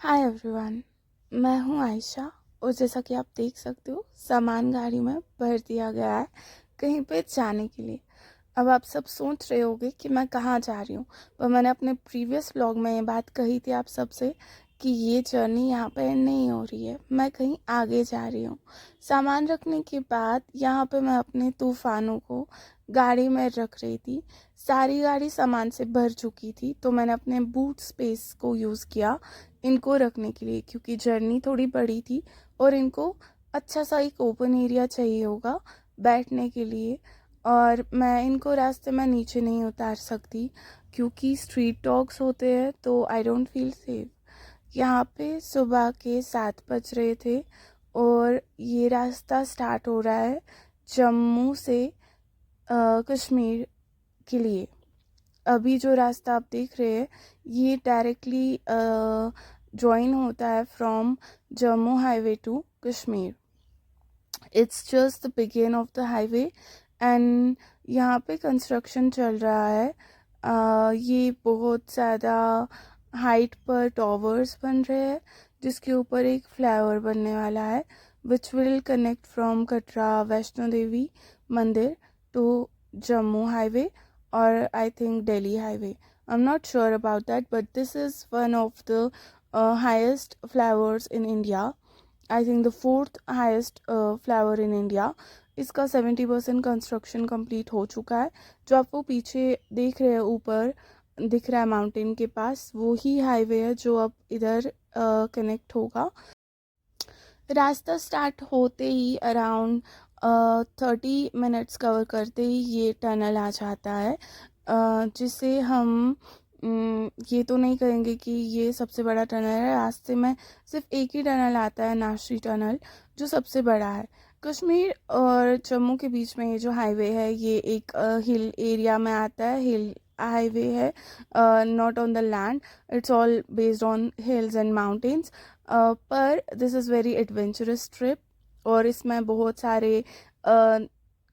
Hi everyone. मैं हूँ आयशा और जैसा कि आप देख सकते हो सामान गाड़ी में भर दिया गया है कहीं पे जाने के लिए। अब आप सब सोच रहे होगे कि मैं कहाँ जा रही हूँ, पर मैंने अपने प्रीवियस व्लॉग में ये बात कही थी आप सबसे कि ये जर्नी यहाँ पे एंड नहीं हो रही है, मैं कहीं आगे जा रही हूँ। सामान रखने के बाद यहाँ पे मैं अपने तूफानों को गाड़ी में रख रही थी। सारी गाड़ी सामान से भर चुकी थी तो मैंने अपने बूट स्पेस को यूज़ किया इनको रखने के लिए, क्योंकि जर्नी थोड़ी बड़ी थी और इनको अच्छा सा एक ओपन एरिया चाहिए होगा बैठने के लिए। और मैं इनको रास्ते में नीचे नहीं उतार सकती क्योंकि स्ट्रीट डॉग्स होते हैं, तो आई डोंट फील सेफ। यहाँ पे सुबह के 7 बज रहे थे और ये रास्ता स्टार्ट हो रहा है जम्मू से कश्मीर के लिए। अभी जो रास्ता आप देख रहे हैं ये डायरेक्टली ज्वाइन होता है from Jammu highway to Kashmir. It's just the begin of the highway and यहाँ पे कंस्ट्रक्शन चल रहा है। ये बहुत ज़्यादा हाइट पर टॉवर्स बन रहे हैं जिसके ऊपर एक फ्लाईओवर बनने वाला है which will connect from Katra Vaishno Devi Mandir to Jammu highway or I think Delhi highway. I'm not sure about that, but this is one of the highest flyovers in India. I think the fourth highest flyover in India. इसका 70% construction complete हो चुका है। जो आप वो पीछे देख रहे हैं ऊपर दिख रहा है माउंटेन के पास, वो ही हाईवे है जो अब इधर कनेक्ट होगा। रास्ता स्टार्ट होते ही अराउंड 30 मिनट्स कवर करते ही ये टनल आ जाता है, जिसे हम ये तो नहीं कहेंगे कि ये सबसे बड़ा टनल है। रास्ते में सिर्फ एक ही टनल आता है, नाशी टनल, जो सबसे बड़ा है। कश्मीर और जम्मू के बीच में ये जो हाईवे है ये एक हिल एरिया में आता है। हिल हाईवे है, not on the land, it's all based on hills and mountains. पर this is very adventurous trip और इसमें बहुत सारे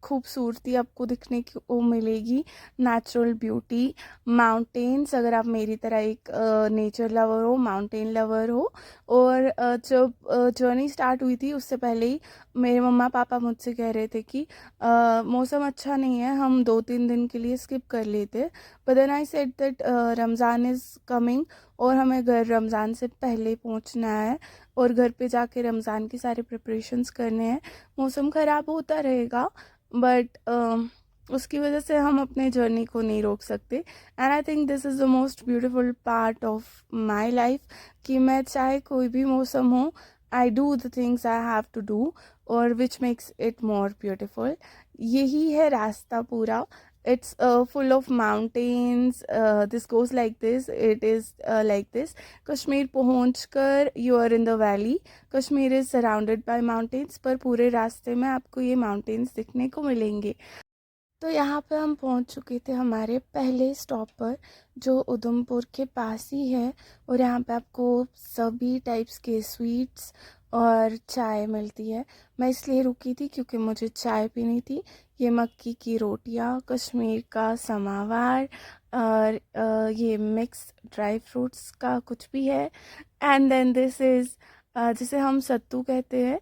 खूबसूरती आपको दिखने को मिलेगी, नेचुरल ब्यूटी, माउंटेन्स। अगर आप मेरी तरह एक नेचर लवर हो, माउंटेन लवर हो। और जब जर्नी स्टार्ट हुई थी उससे पहले ही मेरे मम्मा पापा मुझसे कह रहे थे कि मौसम अच्छा नहीं है, हम 2-3 दिन के लिए स्किप कर लेते। But then I said that Ramzan is coming और हमें घर रमज़ान से पहले पहुंचना है और घर पे जाके रमज़ान के सारे प्रिपरेशंस करने हैं। मौसम ख़राब होता रहेगा बट उसकी वजह से हम अपने जर्नी को नहीं रोक सकते। And I think this is the most beautiful part of my life कि मैं चाहे कोई भी मौसम हो, I do the things I have to do और which makes it more beautiful. यही है रास्ता पूरा। It's full of mountains. This goes like this. It is like this. Kashmir पहुंचकर you are in the valley. Kashmir is surrounded by mountains, पर पूरे रास्ते में आपको ये mountains दिखने को मिलेंगे। तो यहाँ पे हम पहुँच चुके थे हमारे पहले स्टॉप पर, जो उधमपुर के पास ही है। और यहाँ पे आपको सभी टाइप्स के स्वीट्स और चाय मिलती है। मैं इसलिए रुकी थी क्योंकि मुझे चाय पीनी थी। ये मक्की की रोटियाँ, कश्मीर का समावार और ये मिक्स ड्राई फ्रूट्स का कुछ भी है। एंड देन दिस इज़ जिसे हम सत्तू कहते हैं,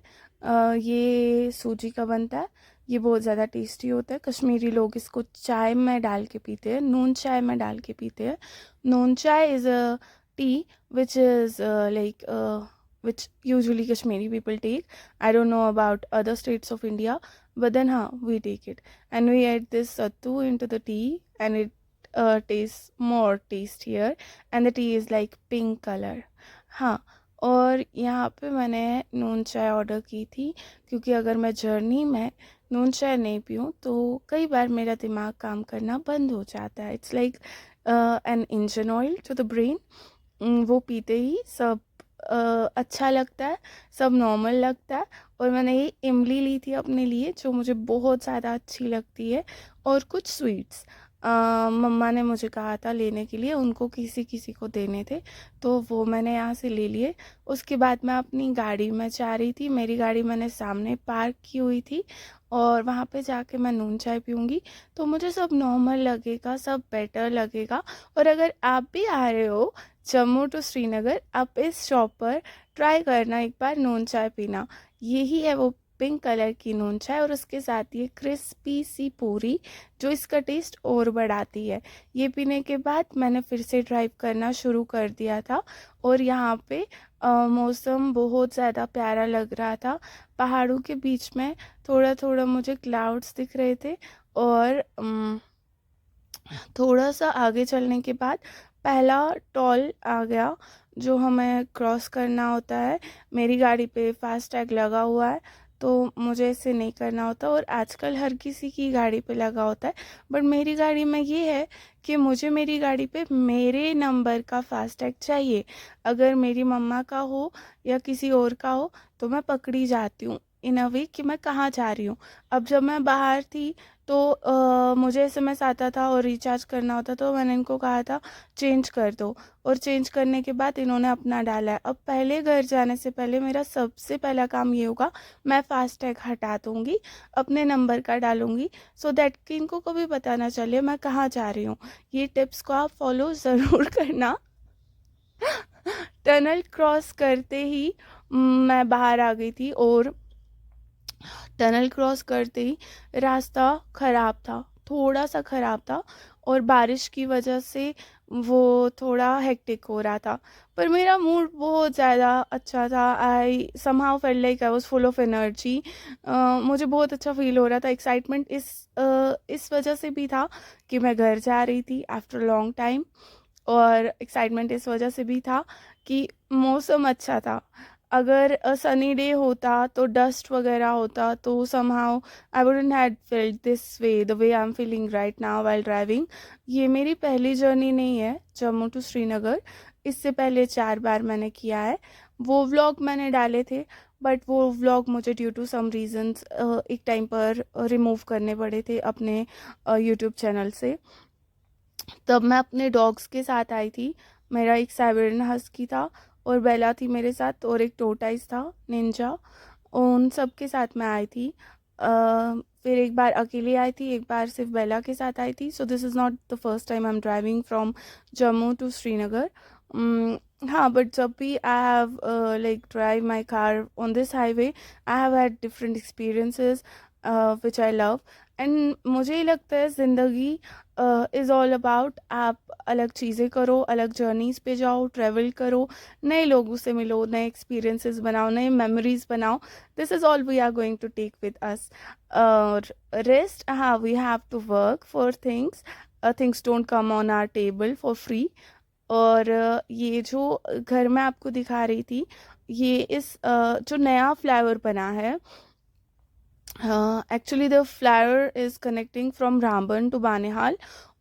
ये सूजी का बनता है। ये बहुत ज़्यादा टेस्टी होता है। कश्मीरी लोग इसको चाय में डाल के पीते हैं, नून चाय में डाल के पीते हैं। नून चाय is a T which is like which usually Kashmiri people take. I don't know about other states of India, but then we take it and we add this sattu into the tea and it tastes more tastier and the tea is like pink color. हाँ, और यहाँ पे मैंने नून चाय order की थी क्योंकि अगर मैं जर्नी में नून चाय नहीं पीऊँ तो कई बार मेरा दिमाग काम करना बंद हो जाता है। It's like an engine oil to the brain. वो पीते ही सब अच्छा लगता है, सब नॉर्मल लगता है। और मैंने ये इमली ली थी अपने लिए जो मुझे बहुत ज़्यादा अच्छी लगती है और कुछ स्वीट्स। मम्मा ने मुझे कहा था लेने के लिए, उनको किसी किसी को देने थे, तो वो मैंने यहाँ से ले लिए। उसके बाद मैं अपनी गाड़ी में जा रही थी, मेरी गाड़ी मैंने सामने पार्क की हुई थी और वहाँ पे जाके मैं नून चाय पीऊँगी तो मुझे सब नॉर्मल लगेगा, सब बेटर लगेगा। और अगर आप भी आ रहे हो जम्मू टू श्रीनगर, आप इस शॉप पर ट्राई करना एक बार नून चाय पीना। यही है वो पिंक कलर की नून चाय और उसके साथ ये क्रिस्पी सी पूरी जो इसका टेस्ट और बढ़ाती है। ये पीने के बाद मैंने फिर से ड्राइव करना शुरू कर दिया था और यहाँ पे मौसम बहुत ज़्यादा प्यारा लग रहा था। पहाड़ों के बीच में थोड़ा थोड़ा मुझे क्लाउड्स दिख रहे थे और थोड़ा सा आगे चलने के बाद पहला टोल आ गया जो हमें क्रॉस करना होता है। मेरी गाड़ी पे फास्ट टैग लगा हुआ है तो मुझे ऐसे नहीं करना होता और आजकल हर किसी की गाड़ी पे लगा होता है, बट मेरी गाड़ी में ये है कि मुझे मेरी गाड़ी पे मेरे नंबर का फास्ट टैग चाहिए। अगर मेरी मम्मा का हो या किसी और का हो तो मैं पकड़ी जाती हूँ इन अ वे कि मैं कहाँ जा रही हूँ। अब जब मैं बाहर थी तो मुझे एसएमएस आता था और रिचार्ज करना होता तो मैंने इनको कहा था चेंज कर दो और चेंज करने के बाद इन्होंने अपना डाला है। अब पहले घर जाने से पहले मेरा सबसे पहला काम ये होगा, मैं फास्ट टैग हटा दूंगी, अपने नंबर का डालूंगी सो दैट कि इनको कभी पता ना चले मैं कहाँ जा रही हूँ। ये टिप्स को आप फॉलो ज़रूर करना। टनल क्रॉस करते ही मैं बाहर आ गई थी और टनल क्रॉस करते ही रास्ता ख़राब था, थोड़ा सा ख़राब था और बारिश की वजह से वो थोड़ा हेक्टिक हो रहा था, पर मेरा मूड बहुत ज़्यादा अच्छा था। I somehow felt like I was full of energy. मुझे बहुत अच्छा फील हो रहा था। एक्साइटमेंट इस वजह से भी था कि मैं घर जा रही थी आफ्टर लॉन्ग टाइम और एक्साइटमेंट इस वजह से भी था कि मौसम अच्छा था। अगर सनी डे होता तो डस्ट वगैरह होता तो somehow I wouldn't had felt this way the way I am feeling right now while driving. ये मेरी पहली जर्नी नहीं है जम्मू टू श्रीनगर, इससे पहले 4 बार मैंने किया है। वो व्लॉग मैंने डाले थे बट वो व्लॉग मुझे ड्यू टू सम रीजंस एक टाइम पर रिमूव करने पड़े थे अपने यूट्यूब चैनल से। तब मैं अपने डॉग्स के साथ आई थी। मेरा एक साइबेरियन हस्की था और बेला थी मेरे साथ और एक टोटाइस था निंजा, उन सब के साथ मैं आई थी। फिर एक बार अकेले आई थी, एक बार सिर्फ बेला के साथ आई थी। So this is not the first time I am driving from Jammu to Srinagar. हाँ, बट जब भी I have like drive my car on this highway I have had different experiences which I love. And मुझे ये लगता है ज़िंदगी is all about आप अलग चीज़ें करो, अलग जर्नीज़ पे जाओ, ट्रैवल करो, नए लोगों से मिलो, नए एक्सपीरियंसेस बनाओ, नए मेमोरीज बनाओ। This is all we are going to take with us. और रेस्ट, हाँ, we have to work for things. Things don't come on our table for free. और ये जो घर में आपको दिखा रही थी, ये जो नया फ्लाईओवर बना है, actually the flyover is connecting from Ramban to Banihal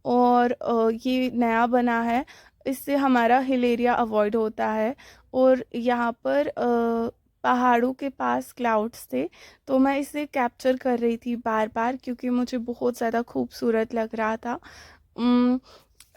और ये नया बना है। इससे हमारा हिल एरिया अवॉइड होता है और यहाँ पर पहाड़ों के पास क्लाउड्स थे तो मैं इसे कैप्चर कर रही थी बार बार क्योंकि मुझे बहुत ज़्यादा खूबसूरत लग रहा था।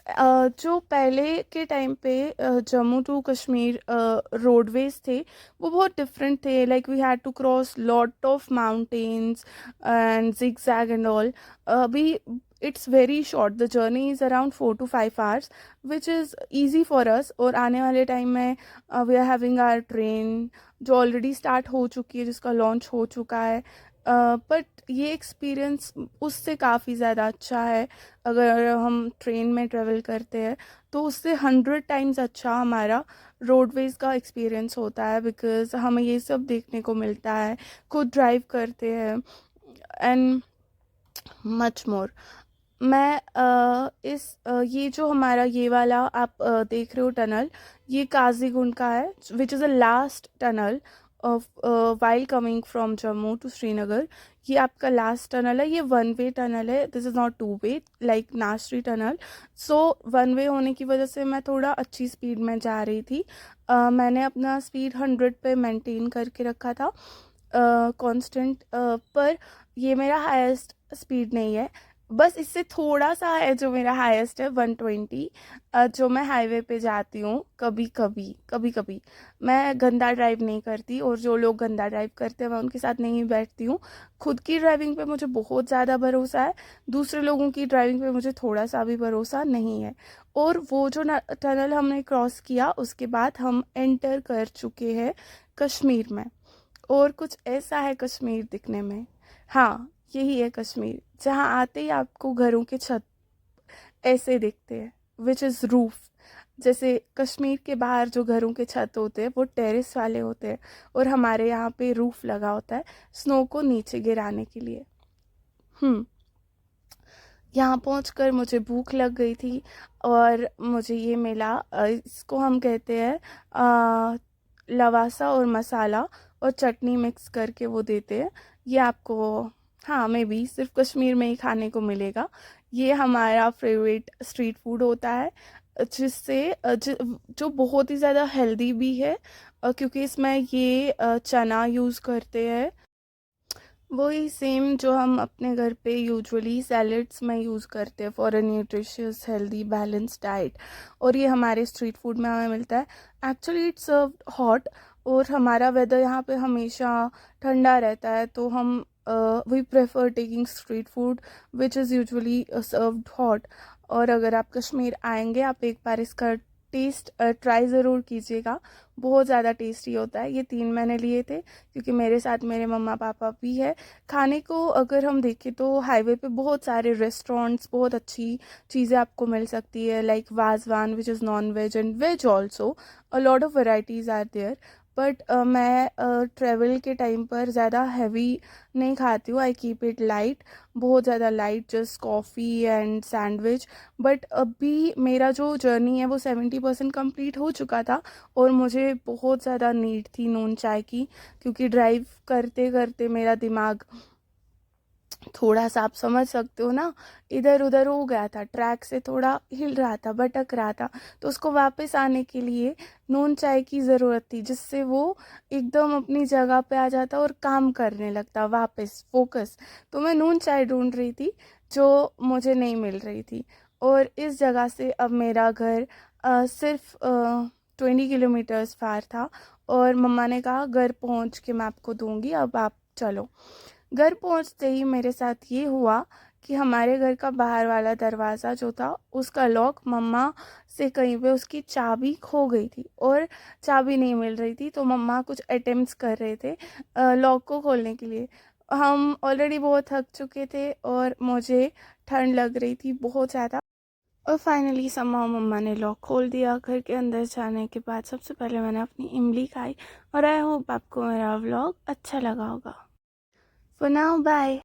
जो पहले के टाइम पे जम्मू टू कश्मीर रोडवेज थे वो बहुत डिफरेंट थे। Like we had to cross lot of mountains and zigzag and all. अभी it's very short, the journey is around 4 to 5 hours which is easy for us. और आने वाले टाइम में we are having our train जो already start हो चुकी है, जिसका लॉन्च हो चुका है। बट ये एक्सपीरियंस उससे काफ़ी ज़्यादा अच्छा है। अगर हम ट्रेन में ट्रेवल करते हैं तो उससे 100 टाइम्स अच्छा हमारा रोडवेज़ का एक्सपीरियंस होता है बिकॉज़ हमें ये सब देखने को मिलता है, खुद ड्राइव करते हैं एंड मच मोर। मैं ये जो हमारा ये वाला आप देख रहे हो टनल, ये काजीगुंड का है which is a last tunnel of while coming from Jammu to Srinagar. ये आपका लास्ट टनल है, ये 1 वे टनल है, this is not 2 way like Nashri tunnel. So 1 way होने की वजह से मैं थोड़ा अच्छी स्पीड में जा रही थी। मैंने अपना स्पीड 100 पे मेंटेन करके रखा था कांस्टेंट, पर ये मेरा हाईएस्ट स्पीड नहीं है। बस इससे थोड़ा सा है जो मेरा हाईएस्ट है 120, जो मैं हाईवे पे जाती हूँ कभी कभी। कभी कभी मैं गंदा ड्राइव नहीं करती, और जो लोग गंदा ड्राइव करते हैं मैं उनके साथ नहीं बैठती हूँ। खुद की ड्राइविंग पे मुझे बहुत ज़्यादा भरोसा है, दूसरे लोगों की ड्राइविंग पे मुझे थोड़ा सा भी भरोसा नहीं है। और वो जो टनल हमने क्रॉस किया उसके बाद हम एंटर कर चुके हैं कश्मीर में। और कुछ ऐसा है कश्मीर दिखने में, हाँ यही है कश्मीर, जहाँ आते ही आपको घरों के छत ऐसे दिखते हैं, विच इज़ रूफ। जैसे कश्मीर के बाहर जो घरों के छत होते हैं वो टेरेस वाले होते हैं, और हमारे यहाँ पे रूफ लगा होता है स्नो को नीचे गिराने के लिए। हम्म यहाँ पहुँचकर मुझे भूख लग गई थी, और मुझे ये मिला, इसको हम कहते हैं लवासा और मसाला और चटनी मिक्स करके वो देते हैं। ये आपको, हाँ मे बी सिर्फ कश्मीर में ही खाने को मिलेगा। ये हमारा फेवरेट स्ट्रीट फूड होता है, जिससे जो बहुत ही ज़्यादा हेल्दी भी है, क्योंकि इसमें ये चना यूज़ करते हैं, वही सेम जो हम अपने घर पे यूजुअली सैलड्स में यूज़ करते हैं for a nutritious healthy balance diet. और ये हमारे स्ट्रीट फूड में हमें मिलता है। एक्चुअली इट्स सर्व्ड हॉट, और हमारा वेदर यहाँ पे हमेशा ठंडा रहता है, तो हम we prefer taking street food which is usually served hot. और अगर आप कश्मीर आएंगे, आप एक बार इसका टेस्ट ट्राई ज़रूर कीजिएगा, बहुत ज़्यादा टेस्टी होता है। ये 3 मैंने लिए थे क्योंकि मेरे साथ मेरे मम्मा पापा भी है। खाने को अगर हम देखें तो हाईवे पे बहुत सारे रेस्टोरेंट्स, बहुत अच्छी चीज़ें आपको मिल सकती है, like wazwan which is non veg and veg also, a lot of varieties are there. But मैं ट्रेवल के टाइम पर ज़्यादा हैवी नहीं खाती हूँ, आई कीप इट लाइट, बहुत ज़्यादा light, just coffee and sandwich. But अभी मेरा जो जर्नी है वो 70% कंप्लीट हो चुका था, और मुझे बहुत ज़्यादा नीड थी नून चाय की, क्योंकि ड्राइव करते करते मेरा दिमाग थोड़ा सा, आप समझ सकते हो ना, इधर उधर हो गया था, ट्रैक से थोड़ा हिल रहा था, भटक रहा था। तो उसको वापस आने के लिए नून चाय की ज़रूरत थी, जिससे वो एकदम अपनी जगह पे आ जाता और काम करने लगता, वापस फोकस। तो मैं नून चाय ढूंढ रही थी जो मुझे नहीं मिल रही थी, और इस जगह से अब मेरा घर सिर्फ 20 किलोमीटर्स फार था। और मम्मा ने कहा घर पहुंच के मैं आपको दूंगी, अब आप चलो। घर पहुंचते ही मेरे साथ ये हुआ कि हमारे घर का बाहर वाला दरवाज़ा जो था उसका लॉक, मम्मा से कहीं पे उसकी चाबी खो गई थी और चाबी नहीं मिल रही थी। तो मम्मा कुछ अटेम्प्ट्स कर रहे थे लॉक को खोलने के लिए। हम ऑलरेडी बहुत थक चुके थे और मुझे ठंड लग रही थी बहुत ज़्यादा। और फाइनली समहाउ मम्मा ने लॉक खोल दिया। घर के अंदर जाने के बाद सबसे पहले मैंने अपनी इमली खाई, और आई होप आपको मेरा व्लॉग अच्छा लगा होगा। For now, bye.